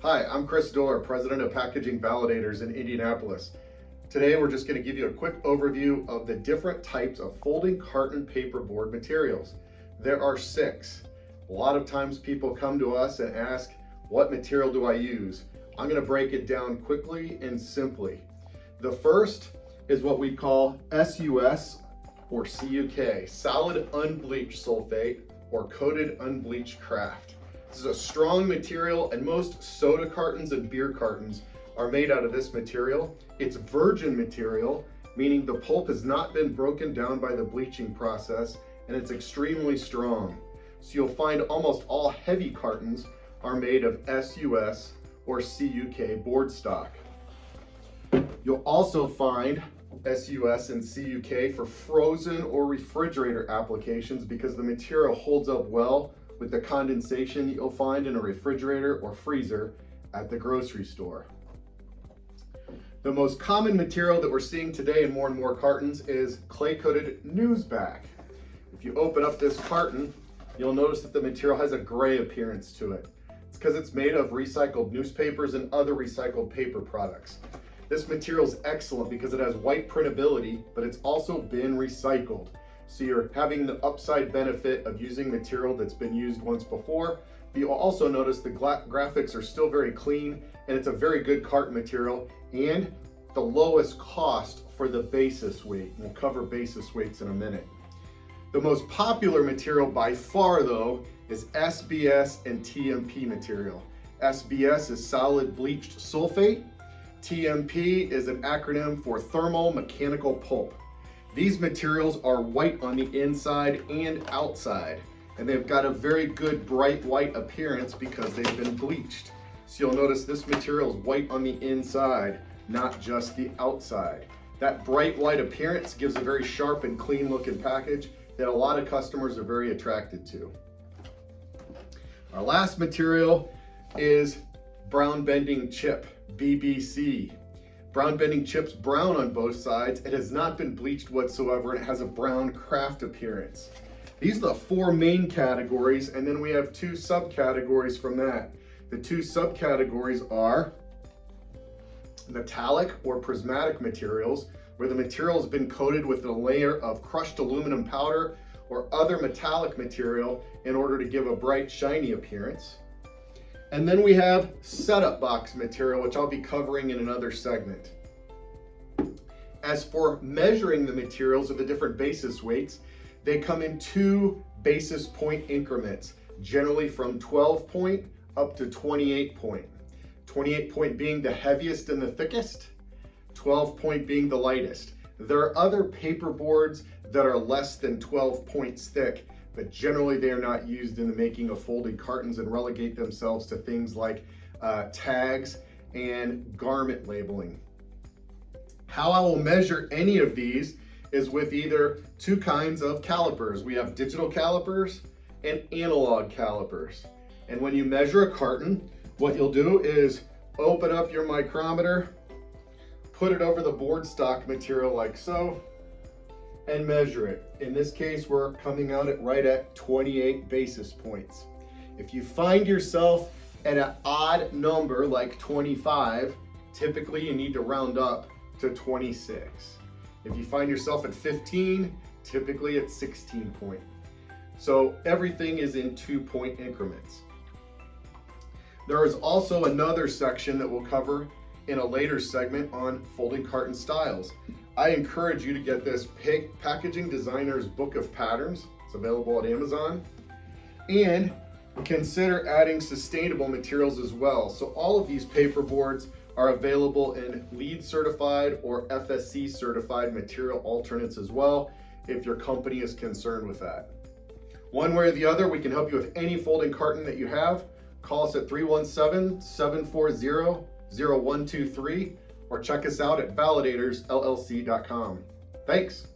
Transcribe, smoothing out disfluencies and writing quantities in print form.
Hi, I'm Chris Doerr, President of Packaging Validators in Indianapolis. Today we're just going to give you a quick overview of the different types of folding carton paperboard materials. There are 6. A lot of times people come to us and ask, what material do I use? I'm going to break it down quickly and simply. The first is what we call SUS or CUK, solid unbleached sulfate or coated unbleached Kraft. This is a strong material, and most soda cartons and beer cartons are made out of this material. It's virgin material, meaning the pulp has not been broken down by the bleaching process, and it's extremely strong. So you'll find almost all heavy cartons are made of SUS or CUK board stock. You'll also find SUS and CUK for frozen or refrigerator applications because the material holds up well with the condensation you'll find in a refrigerator or freezer at the grocery store. The most common material that we're seeing today in more and more cartons is clay-coated NewsBack. If you open up this carton, you'll notice that the material has a gray appearance to it. It's because it's made of recycled newspapers and other recycled paper products. This material is excellent because it has white printability, but it's also been recycled. So you're having the upside benefit of using material that's been used once before, but you'll also notice the graphics are still very clean, and it's a very good carton material and the lowest cost for the basis weight. We'll cover basis weights in a minute. The most popular material by far though is SBS and TMP material. SBS is solid bleached sulfate. TMP is an acronym for Thermo-Mechanical Pulp. These materials are white on the inside and outside, and they've got a very good bright white appearance because they've been bleached. So you'll notice this material is white on the inside, not just the outside. That bright white appearance gives a very sharp and clean looking package that a lot of customers are very attracted to. Our last material is brown bending chip, BBC. Brown bending chip's brown on both sides. It has not been bleached whatsoever, and it has a brown Kraft appearance. These are the 4 main categories, and then we have 2 subcategories from that. The 2 subcategories are metallic or prismatic materials, where the material has been coated with a layer of crushed aluminum powder or other metallic material in order to give a bright, shiny appearance. And then we have setup box material, which I'll be covering in another segment. As for measuring the materials of the different basis weights, they come in 2 basis point increments, generally from 12 point up to 28 point. 28 point being the heaviest and the thickest, 12 point being the lightest. There are other paper boards that are less than 12 points thick, but generally they are not used in the making of folded cartons and relegate themselves to things like tags and garment labeling. How I will measure any of these is with either 2 kinds of calipers. We have digital calipers and analog calipers. And when you measure a carton, what you'll do is open up your micrometer, put it over the board stock material like so, and measure it. In this case, we're coming out right at 28 basis points. If you find yourself at an odd number like 25, typically you need to round up to 26. If you find yourself at 15, typically it's 16 point. So everything is in 2 point increments. There is also another section that we'll cover in a later segment on folding carton styles. I encourage you to get this Packaging Designer's Book of Patterns. It's available at Amazon. And consider adding sustainable materials as well. So all of these paper boards are available in LEED certified or FSC certified material alternates as well, if your company is concerned with that. One way or the other, we can help you with any folding carton that you have. Call us at 317-740-0123 or check us out at validatorslllc.com. Thanks.